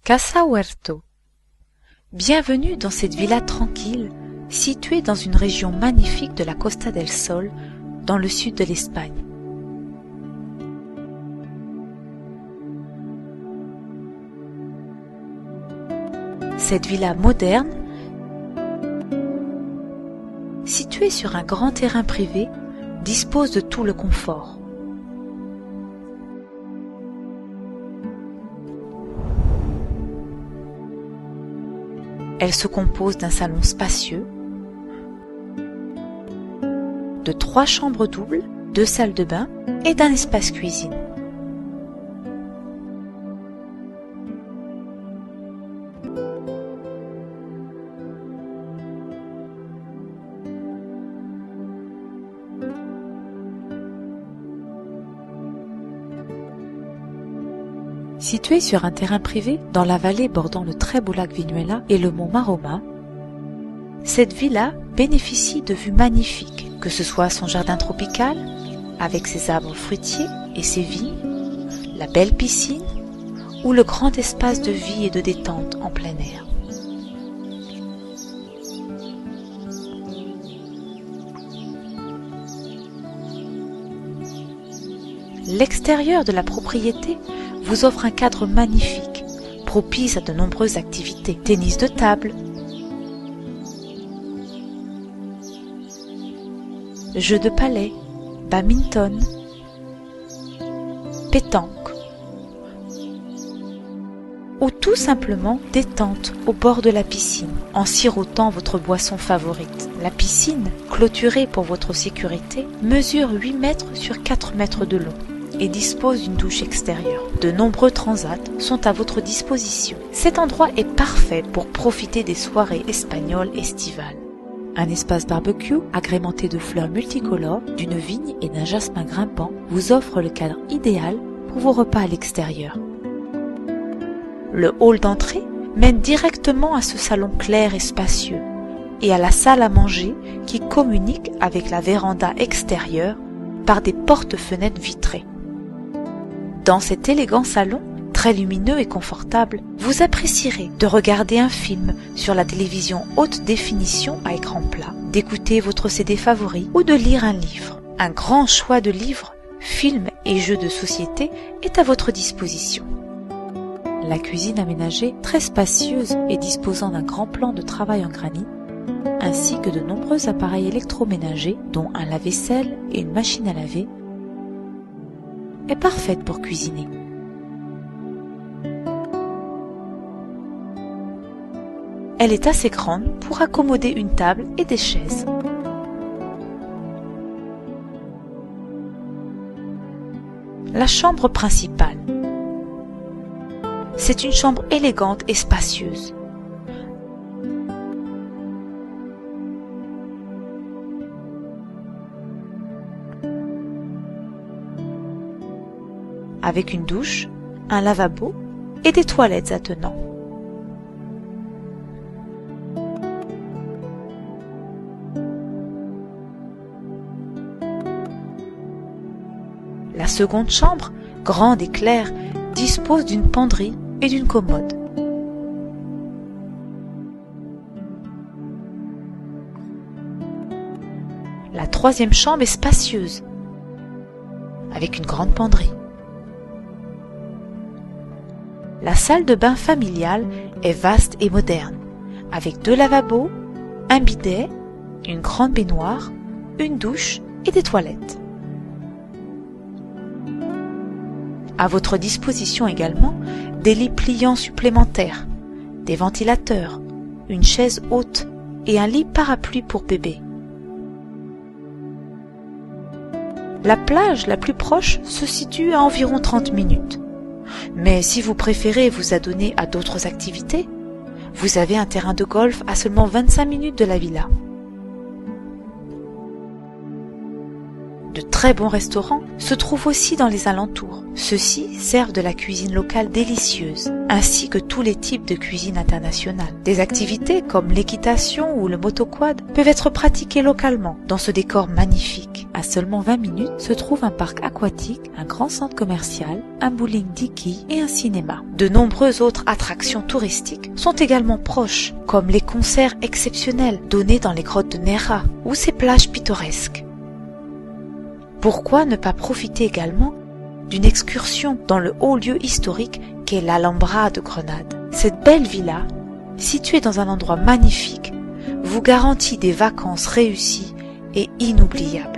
Casa Huerto. Bienvenue dans cette villa tranquille, située dans une région magnifique de la Costa del Sol, dans le sud de l'Espagne. Cette villa moderne, située sur un grand terrain privé, dispose de tout le confort. Elle se compose d'un salon spacieux, de 3 chambres doubles, 2 salles de bain et d'un espace cuisine. Située sur un terrain privé dans la vallée bordant le très beau lac Viñuela et le mont Maroma, cette villa bénéficie de vues magnifiques, que ce soit son jardin tropical, avec ses arbres fruitiers et ses vignes, la belle piscine ou le grand espace de vie et de détente en plein air. L'extérieur de la propriété vous offre un cadre magnifique, propice à de nombreuses activités. Tennis de table, jeux de palais, badminton, pétanque, ou tout simplement détente au bord de la piscine, en sirotant votre boisson favorite. La piscine, clôturée pour votre sécurité, mesure 8 mètres sur 4 mètres de long et dispose d'une douche extérieure. De nombreux transats sont à votre disposition. Cet endroit est parfait pour profiter des soirées espagnoles estivales. Un espace barbecue agrémenté de fleurs multicolores, d'une vigne et d'un jasmin grimpant vous offre le cadre idéal pour vos repas à l'extérieur. Le hall d'entrée mène directement à ce salon clair et spacieux et à la salle à manger qui communique avec la véranda extérieure par des portes-fenêtres vitrées. Dans cet élégant salon, très lumineux et confortable, vous apprécierez de regarder un film sur la télévision haute définition à écran plat, d'écouter votre CD favori ou de lire un livre. Un grand choix de livres, films et jeux de société est à votre disposition. La cuisine aménagée, très spacieuse et disposant d'un grand plan de travail en granit, ainsi que de nombreux appareils électroménagers, dont un lave-vaisselle et une machine à laver, est parfaite pour cuisiner. Elle est assez grande pour accommoder une table et des chaises. La chambre principale. C'est une chambre élégante et spacieuse. Avec une douche, un lavabo et des toilettes attenants. La seconde chambre, grande et claire, dispose d'une penderie et d'une commode. La troisième chambre est spacieuse, avec une grande penderie. La salle de bain familiale est vaste et moderne, avec 2 lavabos, un bidet, une grande baignoire, une douche et des toilettes. À votre disposition également, des lits pliants supplémentaires, des ventilateurs, une chaise haute et un lit parapluie pour bébé. La plage la plus proche se situe à environ 30 minutes. Mais si vous préférez vous adonner à d'autres activités, vous avez un terrain de golf à seulement 25 minutes de la villa. De très bons restaurants se trouvent aussi dans les alentours. Ceux-ci servent de la cuisine locale délicieuse, ainsi que tous les types de cuisine internationale. Des activités comme l'équitation ou le motoquad peuvent être pratiquées localement dans ce décor magnifique. À seulement 20 minutes se trouve un parc aquatique, un grand centre commercial, un bowling d'Iki et un cinéma. De nombreuses autres attractions touristiques sont également proches, comme les concerts exceptionnels donnés dans les grottes de Nera ou ses plages pittoresques. Pourquoi ne pas profiter également d'une excursion dans le haut lieu historique qu'est l'Alhambra de Grenade? Cette belle villa, située dans un endroit magnifique, vous garantit des vacances réussies et inoubliables.